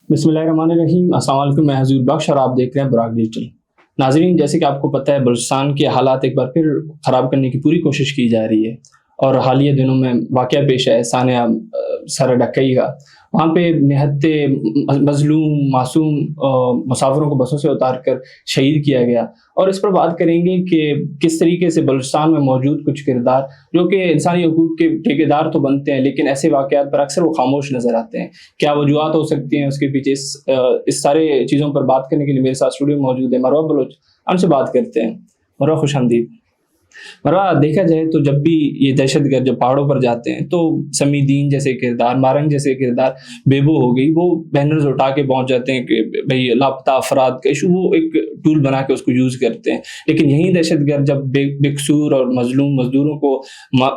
بسم اللہ الرحمن الرحیم. السلام علیکم. میں حضور بخش اور آپ دیکھ رہے ہیں براک ڈیجیٹل. ناظرین، جیسے کہ آپ کو پتہ ہے بلوچستان کے حالات ایک بار پھر خراب کرنے کی پوری کوشش کی جا رہی ہے اور حالیہ دنوں میں واقعہ پیش ہے سانحہ سر ڈکئی کا. وہاں پہ نہایت مظلوم معصوم مسافروں کو بسوں سے اتار کر شہید کیا گیا، اور اس پر بات کریں گے کہ کس طریقے سے بلوچستان میں موجود کچھ کردار جو کہ انسانی حقوق کے ٹھیکیدار تو بنتے ہیں لیکن ایسے واقعات پر اکثر وہ خاموش نظر آتے ہیں. کیا وجوہات ہو سکتی ہیں اس کے پیچھے؟ اس سارے چیزوں پر بات کرنے کے لیے میرے ساتھ اسٹوڈیو میں موجود ہے مروہ بلوچ. ہم سے بات کرتے ہیں. مروہ، خوش آمدید. مروہ، دیکھا جائے تو جب بھی یہ دہشت گرد جب پہاڑوں پر جاتے ہیں تو سمیع دین جیسے کردار، مارنگ جیسے کردار، بیبو ہو گئی، وہ بینرز اٹھا کے پہنچ جاتے ہیں کہ بھئی لاپتہ افراد کا ایشو، وہ ایک ٹول بنا کے اس کو یوز کرتے ہیں. لیکن یہی دہشت گرد جب بے قصور اور مظلوم مزدوروں کو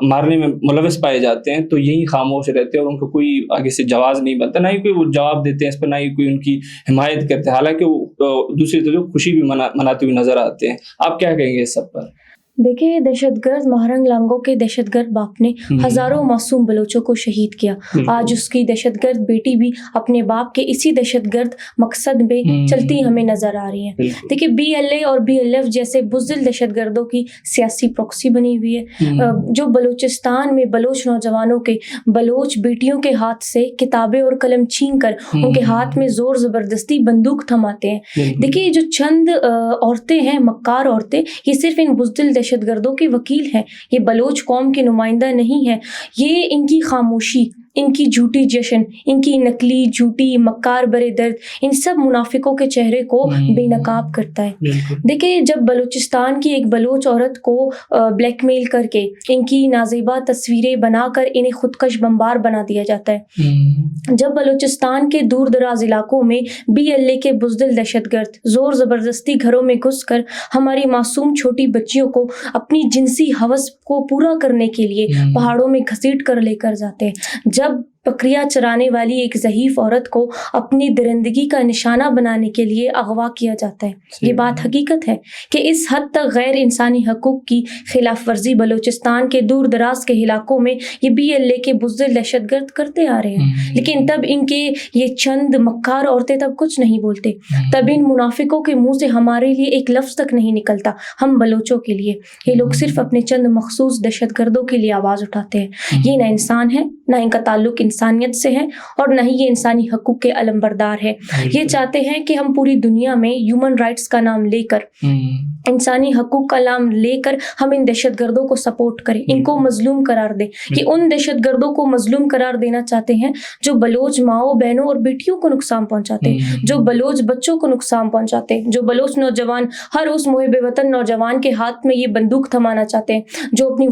مارنے میں ملوث پائے جاتے ہیں تو یہی خاموش رہتے ہیں اور ان کو کوئی آگے سے جواز نہیں بنتا، نہ ہی کوئی وہ جواب دیتے ہیں اس پر، نہ ہی کوئی ان کی حمایت کرتے ہیں، حالانکہ وہ دوسری طرف خوشی بھی مناتے ہوئے نظر آتے ہیں. آپ کیا کہیں گے اس سب پر؟ دیکھیں، دہشت گرد مہرنگ لانگو کے دہشت گرد باپ نے ہزاروں معصوم بلوچوں کو شہید کیا. آج اس کی دہشت گرد بیٹی بھی اپنے باپ کے اسی دہشت گرد مقصد میں چلتی ہمیں نظر آ رہی ہیں. دیکھیں، BLA اور BLF جیسے بزدل دہشت گردوں کی سیاسی پروکسی بنی ہوئی ہے جو بلوچستان میں بلوچ نوجوانوں کے، بلوچ بیٹیوں کے ہاتھ سے کتابیں اور قلم چھین کر ان کے ہاتھ میں زور زبردستی بندوق تھماتے ہیں. دیکھیں، جو چند عورتیں ہیں، مکار عورتیں، یہ صرف ان بزدل دہشت گردوں کے وکیل ہیں. یہ بلوچ قوم کے نمائندہ نہیں ہیں. یہ ان کی خاموشی، ان کی جھوٹی جشن، ان کی نقلی جھوٹی مکار برے درد ان سب منافقوں کے چہرے کو بے نقاب کرتا ہے. دیکھیں، جب بلوچستان کی ایک بلوچ عورت کو بلیک میل کر کے ان کی نازیبا تصویریں بنا کر انہیں خودکش بمبار بنا دیا جاتا ہے، جب بلوچستان کے دور دراز علاقوں میں BLA کے بزدل دہشت گرد زور زبردستی گھروں میں گھس کر ہماری معصوم چھوٹی بچیوں کو اپنی جنسی ہوس کو پورا کرنے کے لیے پہاڑوں میں گھسیٹ کر لے کر جاتے ہیں، جب بکریاں چرانے والی ایک ضعیف عورت کو اپنی درندگی کا نشانہ بنانے کے لیے اغوا کیا جاتا ہے. یہ بات حقیقت ہے کہ اس حد تک غیر انسانی حقوق کی خلاف ورزی بلوچستان کے دور دراز کے علاقوں میں یہ BLA کے بزدل دہشت گرد کرتے آ رہے ہیں. لیکن تب ان کے یہ چند مکار عورتیں تب کچھ نہیں بولتے. تب ان منافقوں کے منہ سے ہمارے لیے ایک لفظ تک نہیں نکلتا ہم بلوچوں کے لیے. یہ لوگ صرف اپنے چند مخصوص دہشت گردوں کے لیے آواز اٹھاتے ہیں. یہ نہ انسان ہے، نہ ان کا تعلق انسانیت سے ہے، اور نہ ہی یہ انسانی حقوق کے علمبردار ہے. یہ چاہتے ہیں کہ ہم پوری دنیا میں ہیومن رائٹس کا نام لے کر، انسانی حقوق کا نام لے کر ہم ان دہشت گردوں کو سپورٹ کریں، ان کو مظلوم قرار دیں. یہ ان دہشت گردوں کو مظلوم قرار دینا چاہتے ہیں جو بلوچ ماؤں بہنوں اور بیٹیوں کو نقصان پہنچاتے ہیں، جو بلوچ بچوں کو نقصان پہنچاتے ہیں، جو بلوچ نوجوان، ہر اس محب وطن نوجوان کے ہاتھ میں یہ بندوق تھمانا چاہتے ہیں جو اپنی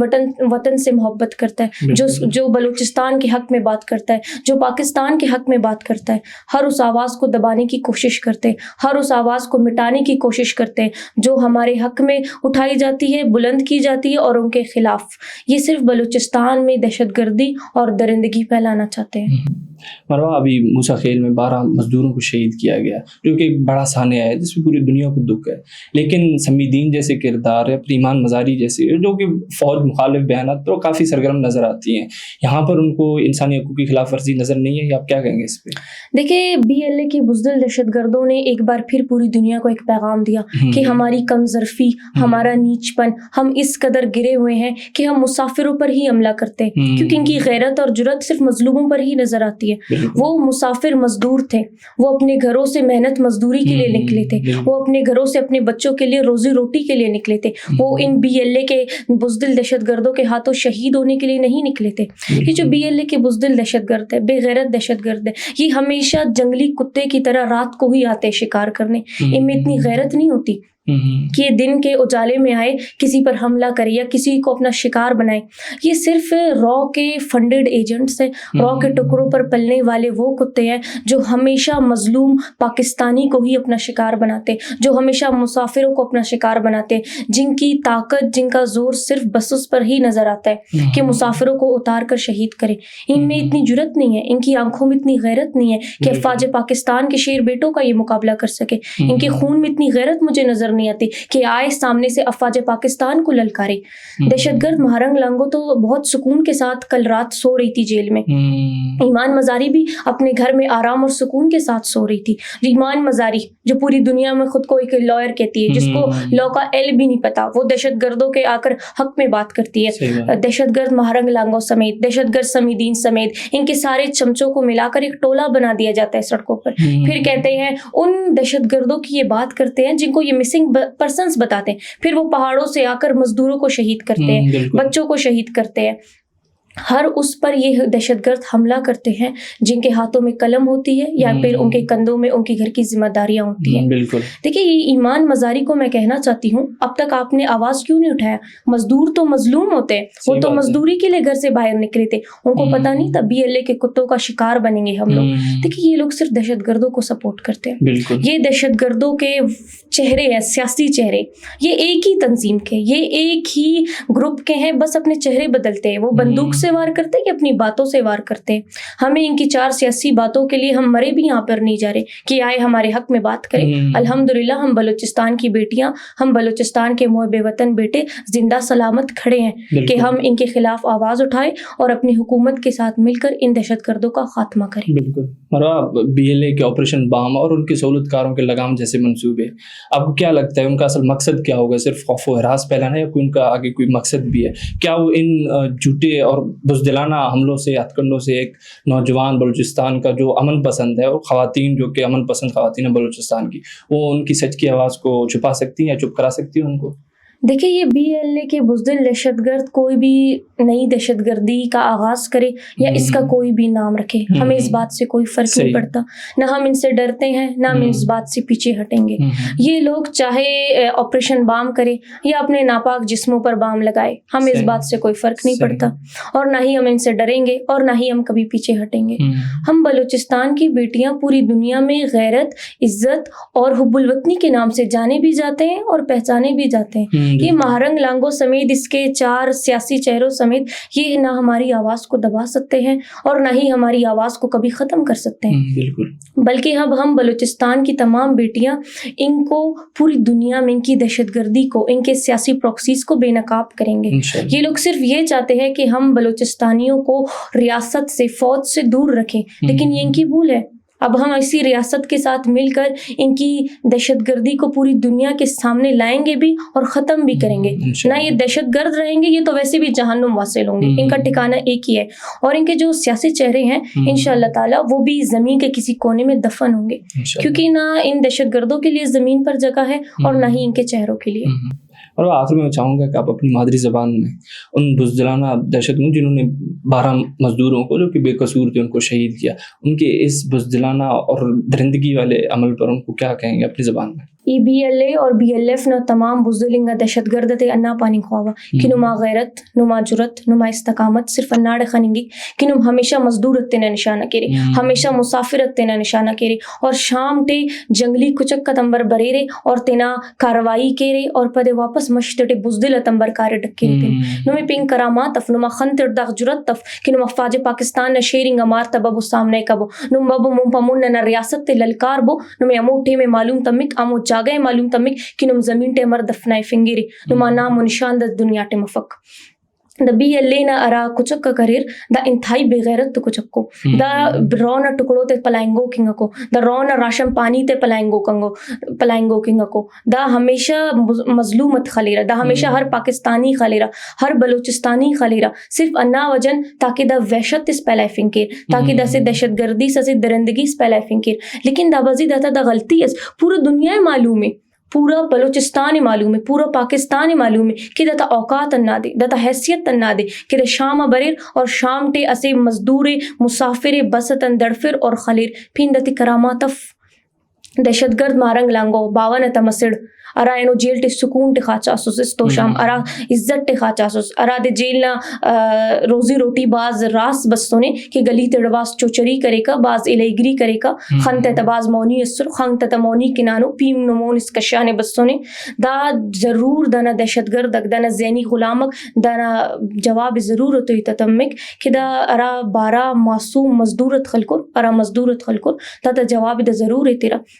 وطن سے محبت کرتا ہے، جو بلوچستان کے حق میں بات کرتا ہے، جو پاکستان کے حق میں بات کرتا ہے. ہر اس آواز کو دبانے کی کوشش کرتے ہیں، ہر اس آواز کو مٹانے کی کوشش کرتے ہیں جو ہمارے حق میں اٹھائی جاتی ہے، بلند کی جاتی ہے، اور ان کے خلاف یہ صرف بلوچستان میں دہشت گردی اور درندگی پھیلانا چاہتے ہیں. مروہ، ابھی موسیٰ خیل میں 12 مزدوروں کو شہید کیا گیا جو کہ ایک بڑا سانحہ ہے جس میں پوری دنیا کو دکھ ہے. لیکن سمیع دین جیسے کردار ہے، ایمان مزاری جیسے جو کہ فوج مخالف بیانات تو کافی سرگرم نظر آتی ہیں، یہاں پر ان کو انسانی حقوق کی خلاف ورزی نظر نہیں ہے. آپ کیا کہیں گے اس پہ؟ دیکھیں، BLA کے بزدل دہشت گردوں نے ایک بار پھر پوری دنیا کو ایک پیغام دیا کہ ہماری کم ظرفی، ہمارا نیچ پن، ہم اس قدر گرے ہوئے ہیں کہ ہم مسافروں پر ہی حملہ کرتے ہیں، کیونکہ ان کی غیرت اور جرأت صرف مظلوموں پر ہی نظر آتی ہے. وہ مسافر مزدور تھے، وہ اپنے گھروں سے محنت مزدوری کے لیے نکلے تھے، وہ اپنے گھروں سے اپنے بچوں کے لیے روزی روٹی کے لیے نکلے تھے. وہ ان BLA کے بزدل دہشت گردوں کے ہاتھوں شہید ہونے کے لیے نہیں نکلے تھے. یہ جو BLA کے بزدل دہشت گرد ہے، بے غیرت دہشت گرد ہے، یہ ہمیشہ جنگلی کتے کی طرح رات کو ہی آتے شکار کرنے. ان میں اتنی غیرت نہیں ہوتی کہ دن کے اجالے میں آئے کسی پر حملہ کرے یا کسی کو اپنا شکار بنائے. یہ صرف رو کے فنڈڈ ایجنٹس ہیں، رو کے ٹکڑوں پر پلنے والے وہ کتے ہیں جو ہمیشہ مظلوم پاکستانی کو ہی اپنا شکار بناتے، جو ہمیشہ مسافروں کو اپنا شکار بناتے، جن کی طاقت، جن کا زور صرف بسس پر ہی نظر آتا ہے کہ مسافروں کو اتار کر شہید کرے. ان میں اتنی جرت نہیں ہے، ان کی آنکھوں میں اتنی غیرت نہیں ہے کہ افواج پاکستان کے شیر بیٹوں کا یہ مقابلہ کر سکے. ان کے خون میں اتنی غیرت مجھے نظر نہیں آتی کہ آئے سامنے سے افواج پاکستان کو للکارے. دہشت گرد مہرنگ لانگو تو بہت سکون کے ساتھ کل رات سو رہی تھی جیل میں. ایمان مزاری بھی اپنے گھر میں آرام اور سکون کے ساتھ سو رہی تھی. ایمان مزاری جو پوری دنیا میں خود کو ایک لائر کہتی ہے, جس کو لا کا ایل بھی نہیں پتا, وہ دہشت گردوں کے آ کر حق میں بات کرتی ہے. دہشت گرد مہرنگ لانگو سمیت, دہشت گرد سمیدین سمیت, ان کے سارے چمچوں کو ملا کر ایک ٹولہ بنا دیا جاتا ہے سڑکوں پر. پھر کہتے ہیں ان دہشت گردوں کی یہ بات کرتے ہیں جن کو یہ مسنگ پرسنس بتاتے ہیں, پھر وہ پہاڑوں سے آ کر مزدوروں کو شہید کرتے ہیں, بچوں کو شہید کرتے ہیں. ہر اس پر یہ دہشت گرد حملہ کرتے ہیں جن کے ہاتھوں میں قلم ہوتی ہے یا پھر ان کے کندھوں میں ان کے گھر کی ذمہ داریاں ہوتی ہیں. بالکل. دیکھیے یہ ایمان مزاری کو میں کہنا چاہتی ہوں, اب تک آپ نے آواز کیوں نہیں اٹھایا؟ مزدور تو مظلوم ہوتے ہیں, وہ تو مزدوری کے لیے گھر سے باہر نکلے تھے, ان کو پتہ نہیں تھا BLA کے کتوں کا شکار بنیں گے ہم لوگ. دیکھیے یہ لوگ صرف دہشت گردوں کو سپورٹ کرتے ہیں. یہ دہشت گردوں کے چہرے ہیں, سیاسی چہرے, یہ ایک ہی تنظیم کے, یہ ایک ہی گروپ کے ہیں, بس اپنے چہرے بدلتے ہیں. وہ بندوق سے وار کرتے ہیں کہ اپنی باتوں سے وار کرتے ہیں. ہمیں ان کی 4 سیاسی باتوں کے لیے ہم مرے بھی یہاں پر نہیں جا رہے کہ آئے ہمارے حق میں بات کریں. الحمدللہ ہم بلوچستان کی بیٹیاں, ہم بلوچستان کے محب وطن بیٹے زندہ سلامت کھڑے ہیں کہ ہم ان کے خلاف آواز اٹھائیں اور اپنی حکومت کے ساتھ مل کر ان دہشت گردوں کا خاتمہ کریں. بالکل. مروہ BLA کے آپریشن بام اور ان کے سہولت کاروں کے لگام جیسے منصوبے, آپ کو کیا لگتا ہے ان کا اصل مقصد کیا ہوگا؟ صرف خوف و ہراس پھیلانا یا کوئی ان کا آگے کوئی مقصد بھی ہے؟ کیا وہ ان جھوٹے اور بزدلانہ حملوں سے, ہتھ کنڈوں سے ایک نوجوان بلوچستان کا جو امن پسند ہے, اور خواتین جو کہ امن پسند خواتین ہیں بلوچستان کی, وہ ان کی سچ کی آواز کو چھپا سکتی ہیں یا چپ کرا سکتی ہیں ان کو؟ دیکھیں یہ BLA کے بزدل دہشت گرد کوئی بھی نئی دہشت گردی کا آغاز کرے یا اس کا کوئی بھی نام رکھے, ہمیں اس بات سے کوئی فرق نہیں پڑتا. نہ ہم ان سے ڈرتے ہیں, نہ ہم اس بات سے پیچھے ہٹیں گے. یہ لوگ چاہے آپریشن بام کرے یا اپنے ناپاک جسموں پر بام لگائے, ہمیں اس بات سے کوئی فرق نہیں پڑتا, اور نہ ہی ہم ان سے ڈریں گے اور نہ ہی ہم کبھی پیچھے ہٹیں گے. ہم بلوچستان کی بیٹیاں پوری دنیا میں غیرت, عزت اور حب الوطنی کے نام سے جانے بھی جاتے ہیں اور پہچانے بھی جاتے ہیں. یہ مہرنگ لانگو سمیت اس کے 4 سیاسی چہروں سمیت یہ نہ ہماری آواز کو دبا سکتے ہیں اور نہ ہی ہماری آواز کو کبھی ختم کر سکتے ہیں. بالکل. بلکہ اب ہم بلوچستان کی تمام بیٹیاں ان کو پوری دنیا میں ان کی دہشت گردی کو, ان کے سیاسی پروکسیز کو بے نقاب کریں گے. یہ لوگ صرف یہ چاہتے ہیں کہ ہم بلوچستانیوں کو ریاست سے, فوج سے دور رکھیں, لیکن یہ ان کی بھول ہے. اب ہم اسی ریاست کے ساتھ مل کر ان کی دہشت گردی کو پوری دنیا کے سامنے لائیں گے بھی اور ختم بھی کریں گے. نہ یہ دہشت گرد رہیں گے, یہ تو ویسے بھی جہنم واصل ہوں گے. ان کا ٹھکانہ ایک ہی ہے, اور ان کے جو سیاسی چہرے ہیں انشاءاللہ تعالیٰ وہ بھی زمین کے کسی کونے میں دفن ہوں گے, کیونکہ نہ ان دہشت گردوں کے لیے زمین پر جگہ ہے اور نہ ہی ان کے چہروں کے لیے. اور آخر میں چاہوں گا کہ آپ اپنی مادری زبان میں ان بزدلانہ دہشت گردوں جنہوں نے 12 مزدوروں کو جو کہ بے قصور تھے ان کو شہید کیا, ان کے اس بزدلانہ اور درندگی والے عمل پر ان کو کیا کہیں گے اپنی زبان میں؟ BLA اور BLF نہ تمام بزدلنگا دہشت گرد تے انا پانی خواوا کہ نما غیرت, نما جرت, نما استقامت صرف اناڑ خننگی کہ نم ہمیشہ مزدورت تینا نشانہ کرے, ہمیشہ مسافرت تینا نشانہ کرے, اور شام تے جنگلی کچک کا تمبر بریرے اور تینا کاروائی کرے اور پدے واپس مشتٹے بزدل تمبر کارے ڈکے تے نمے پین کرامات اف نما خنتر دغ جرت تف کہ نما فاج پاکستان نہ شیرنگ امار تبب سامنے کبو نم بابو ممپمون نہ ریاست تے للکار بو نمے اموٹے میں معلوم تمک امو جاگے معلوم تمک کہ نم زمین ٹے مر دفنائے فنگیری نما نام و نشان دا دنیا ٹے مفک. دا BLA نہ ارا کچک کا کریر دا انتہائی بے غیرت تو کچک کو, دا رونا ٹکڑوں تے پلائنگو کنگا کو, دا رونا راشن پانی تے پلائنگو کنگا کو, دا ہمیشہ مظلومت خلیرہ, دا ہمیشہ ہر پاکستانی خلیرہ, ہر بلوچستانی خلیرہ صرف انا وجن تاکہ دا وحشت اس پہلائے فنکیر, تاکہ دا سے دہشت گردی سے درندگی اس پہلائے فنکیر. لیکن دا بزی دا غلطی ہے, پورا دنیا معلوم ہے, پورا بلوچستان معلوم ہے, پورا پاکستان معلوم ہے کہ دتا اوقات نہ دے, دتا حیثیت نہ دے کہ دا شام بریر اور شام ٹے اسے مزدور مسافر بستن دڑفر اور خلیر پھین دتی کراماتف دہشت گرد مارنگ لانگو 52 تمسڑ ارا اینو جیل ٹے سکون ٹے خاچاسوس اس تو شام ارا عزت ٹے خاچاسوس ارا دے جیل نا روزی روٹی باز راس بستونے کہ گلی تڑواس چوچری کرے کا, باز الیگری کرے کا, خن تے باز مونی اسر خن تے مونی کنانو پیم نمون اس کشانے بستونے. دا ضرور دنا دہشت گرد دنا ذہنی غلامک دنا جواب ضرورت ہوئی تتمک کہ دا ارا 12 معصوم مزدورت خلکر ارا مزدورت خلکر دا جواب دا ضرور ہے تیرا,